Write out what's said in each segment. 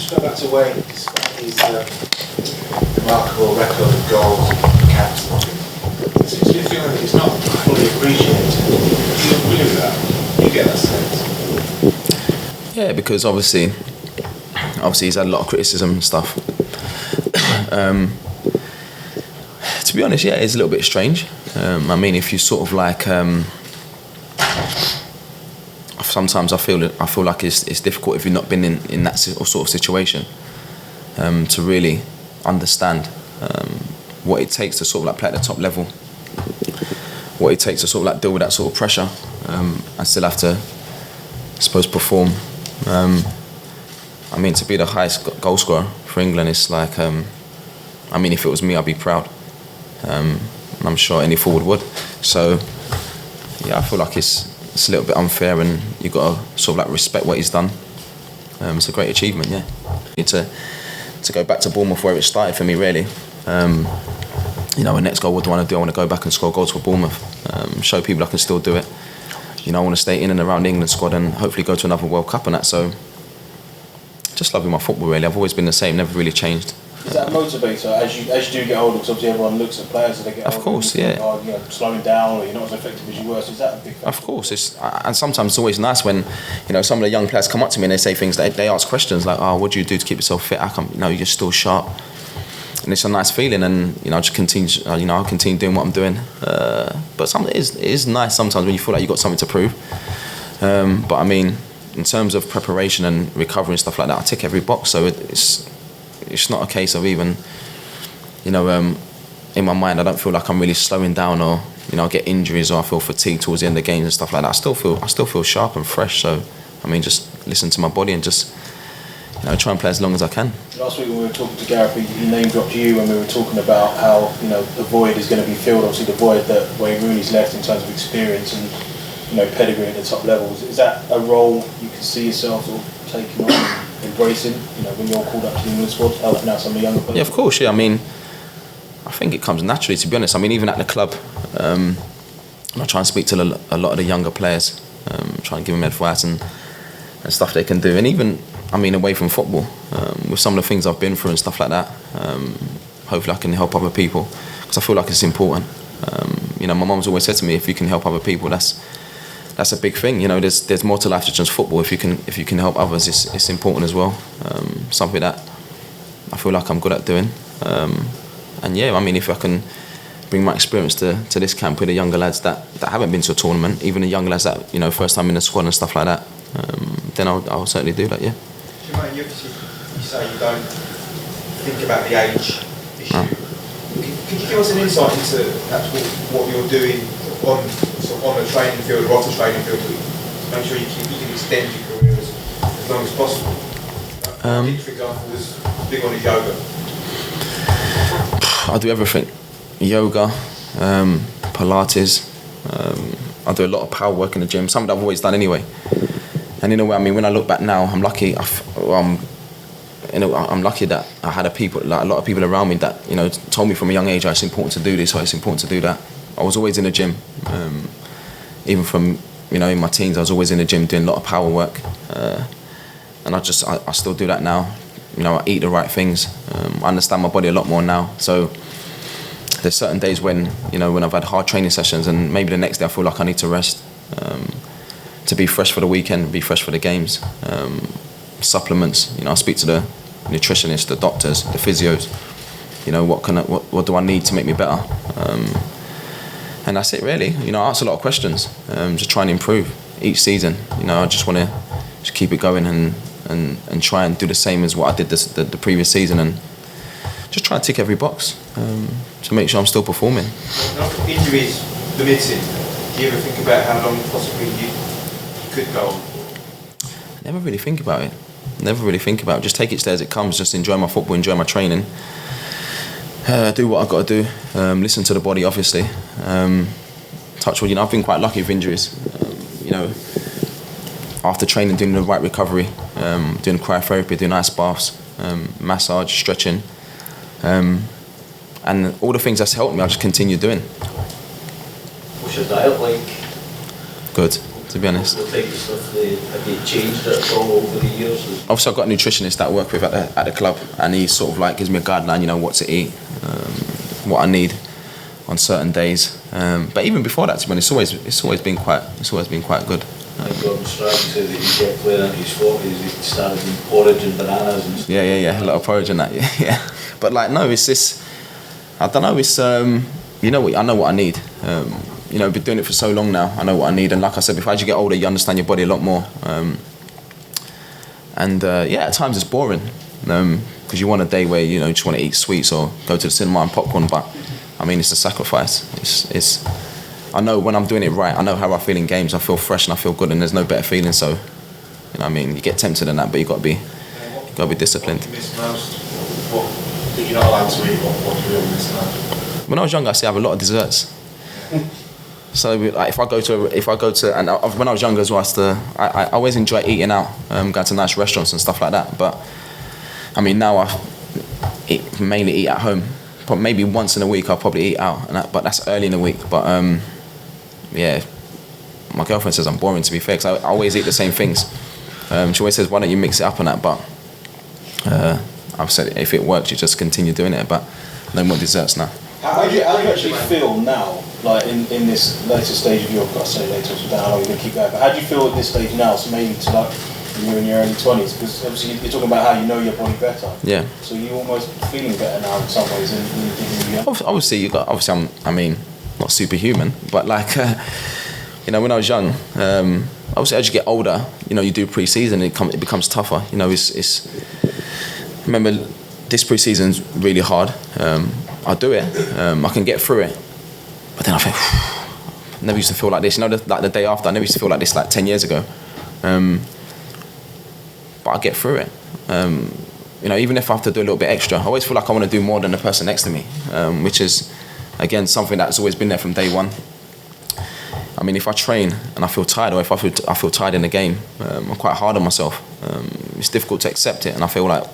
just go back to Wayne, despite his remarkable record of goals and caps. It seems to be a feeling that he's not fully appreciated. Do you agree with that? You get that sense? Yeah, because obviously he's had a lot of criticism and stuff. To be honest, yeah, it's a little bit strange. I mean, if you sort of like, sometimes I feel like it's difficult if you've not been in that sort of situation to really understand what it takes to sort of like play at the top level, what it takes to sort of like deal with that sort of pressure, and still have to, I suppose, perform. I mean, to be the highest goal scorer for England, it's like, I mean, if it was me, I'd be proud. I'm sure any forward would. So, yeah, I feel like it's a little bit unfair, and you've got to sort of like respect what he's done. It's a great achievement, yeah. Need to go back to Bournemouth where it started for me, really. You know, next goal, what do I want to do? I want to go back and score goals for Bournemouth. Show people I can still do it. You know, I want to stay in and around the England squad and hopefully go to another World Cup and that. So, just loving my football, really. I've always been the same, never really changed. Is that a motivator as you do get older? Because obviously everyone looks at players as they get older. Of course, yeah. You know, slowing down, or you're not as effective as you were. So is that a big factor? Of course, and sometimes it's always nice when, you know, some of the young players come up to me and they say things. They ask questions like, "Oh, what do you do to keep yourself fit?" You're still sharp, and it's a nice feeling. And you know, I just continue. I'll continue doing what I'm doing. But it is nice sometimes when you feel like you've got something to prove. But I mean, in terms of preparation and recovery and stuff like that, I tick every box. So it's not a case of even, you know, in my mind, I don't feel like I'm really slowing down, or you know, I get injuries or I feel fatigued towards the end of the games and stuff like that. I still feel sharp and fresh. So I mean, just listen to my body and just, you know, try and play as long as I can. Last week when we were talking to Gareth, he name dropped you when we were talking about how, you know, the void is going to be filled. Obviously, the void that Wayne Rooney's left in terms of experience and, you know, pedigree at the top levels. Is that a role you can see yourself sort of taking on, embracing, you know, when you're called up to the England squad, helping out some of the younger players? Yeah, of course, yeah. I mean, I think it comes naturally, to be honest. I mean, even at the club, I try and speak to a lot of the younger players, try and give them advice and stuff they can do. And even, I mean, away from football, with some of the things I've been through and stuff like that, hopefully I can help other people, because I feel like it's important. You know, my mum's always said to me, if you can help other people, that's a big thing. You know, there's more to life than just football. If you can help others, it's important as well. Something that I feel like I'm good at doing. And yeah, I mean, if I can bring my experience to this camp with the younger lads that haven't been to a tournament, even the younger lads that, you know, first time in the squad and stuff like that, then I'll certainly do that. Yeah. Jermain, you say you don't think about the age issue. No. Could you give us an insight into perhaps what you're doing on the training field or off the training field to make sure you can extend your career as long as possible? Dick, for example, was big on his yoga. I do everything. Yoga, Pilates. I do a lot of power work in the gym, something that I've always done anyway. And in a way, I mean, when I look back now, I'm lucky. I'm lucky that I had a lot of people around me that, you know, told me from a young age, oh, it's important to do this or it's important to do that. I was always in the gym. Even from, you know, in my teens, I was always in the gym doing a lot of power work. And I still do that now. You know, I eat the right things. I understand my body a lot more now. So there's certain days when, you know, when I've had hard training sessions and maybe the next day I feel like I need to rest, to be fresh for the weekend, be fresh for the games. Supplements, you know, I speak to the nutritionists, the doctors, the physios. You know, what do I need to make me better? And that's it, really. You know, I ask a lot of questions, just trying to improve each season. You know, I just want to just keep it going and try and do the same as what I did the previous season, and just try and tick every box to make sure I'm still performing. Injuries limited. Do you ever think about how long possibly you could go on? Never really think about it. Just take it as it comes. Just enjoy my football, enjoy my training. Do what I've got to do. Listen to the body, obviously. Touch wood. You know, I've been quite lucky with injuries. You know, after training, doing the right recovery, doing cryotherapy, doing ice baths, massage, stretching, and all the things that's helped me, I just continue doing. What's your diet like? Good. to be honest. What type of stuff have you changed it all over the years? Obviously, I've got a nutritionist that I work with at the club, and he sort of like gives me a guideline, you know, what to eat, what I need on certain days. But even before that, to be honest, it's always been quite good. Gordon Strachan said that he kept playing into his 40s, he started in porridge and bananas and stuff. Yeah, a lot of porridge and that, yeah. But like, no, it's this, I don't know, it's, you know what, I know what I need. You know, I've been doing it for so long now, I know what I need. And like I said before, as you get older, you understand your body a lot more. Yeah, at times it's boring. Because you want a day where, you know, you just want to eat sweets or go to the cinema and popcorn, but I mean, it's a sacrifice. It's I know when I'm doing it right, I know how I feel in games. I feel fresh and I feel good, and there's no better feeling. So, you know what I mean? You get tempted in that, but you got to be disciplined. What do you miss most? What did you not allowed to eat? What do you really miss most? When I was younger, I used to have a lot of desserts. So like, if I go to, and when I was younger as well, I always enjoy eating out, going to nice restaurants and stuff like that. But I mean, now I mainly eat at home. But maybe once in a week I'll probably eat out, but that's early in the week. But yeah, my girlfriend says I'm boring, to be fair, because I always eat the same things. She always says, why don't you mix it up and that? But I've said if it works, you just continue doing it. But no more desserts now. How do you actually feel now, like in this later stage of your, I say later, so I don't know how long you're going to keep going, but how do you feel at this stage now, so maybe to like when you're in your early 20s, because obviously you're talking about how you know your body better. Yeah. So you're almost feeling better now in some ways than you are. Obviously, I mean, not superhuman, but like, you know, when I was young, obviously as you get older, you know, you do pre-season, it becomes tougher. You know, remember, this pre-season's really hard. I do it, I can get through it, but then I think, I never used to feel like this. You know, like the day after, I never used to feel like this like 10 years ago. But I get through it. You know, even if I have to do a little bit extra, I always feel like I want to do more than the person next to me, which is, again, something that's always been there from day one. I mean, if I train and I feel tired, or if I feel tired in the game, I'm quite hard on myself. It's difficult to accept it, and I feel like,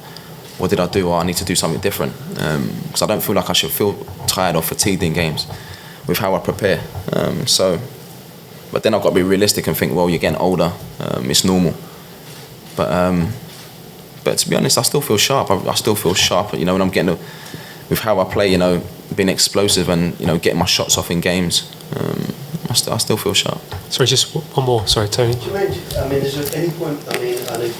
what did I do? Or I need to do something different, because I don't feel like I should feel tired or fatigued in games with how I prepare. But then I've got to be realistic and think, well, you're getting older, it's normal. But to be honest, I still feel sharp. I still feel sharp, you know, when I'm getting with how I play, you know, being explosive and, you know, getting my shots off in games. I still feel sharp. Sorry, just one more. Sorry, Tony. I mean, is there any point, I mean, I know you're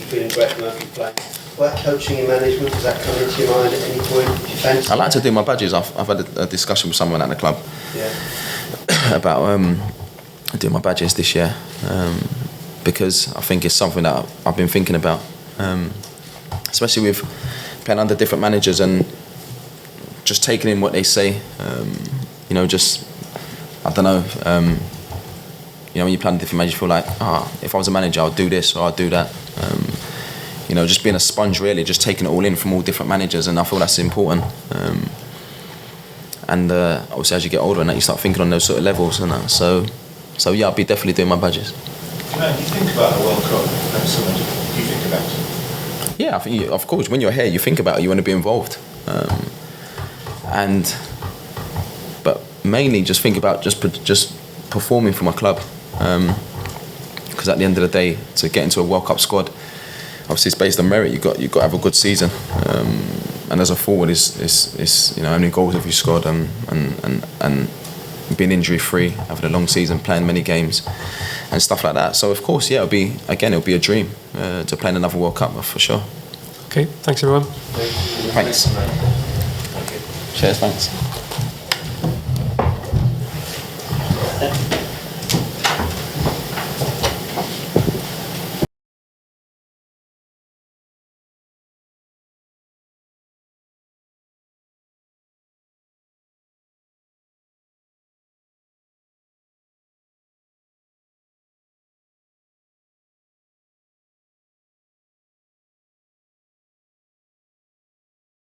feeling great from after you play, about coaching and management, does that come into your mind at any point? Do you fancy? I like to do my badges. I've had a discussion with someone at the club about doing my badges this year, because I think it's something that I've been thinking about, especially with playing under different managers and just taking in what they say. You know, just, I don't know, you know, when you play under different managers, you feel like, if I was a manager, I'd do this or I'd do that. You know, just being a sponge, really, just taking it all in from all different managers, and I feel that's important. And obviously, as you get older, and that, you start thinking on those sort of levels, and that. So yeah, I'll be definitely doing my badges. Jermain, do you think about a World Cup next summer? Do you think about it? Yeah, I think of course, when you're here, you think about it, you want to be involved, but mainly just think about just performing for my club, because at the end of the day, to get into a World Cup squad, obviously it's based on merit. You've got to have a good season, and as a forward, is you know, how many goals have you scored, and being injury free, having a long season, playing many games, and stuff like that. So of course, yeah, it'll be a dream to play in another World Cup for sure. Okay, thanks everyone. Thanks. Cheers, thanks.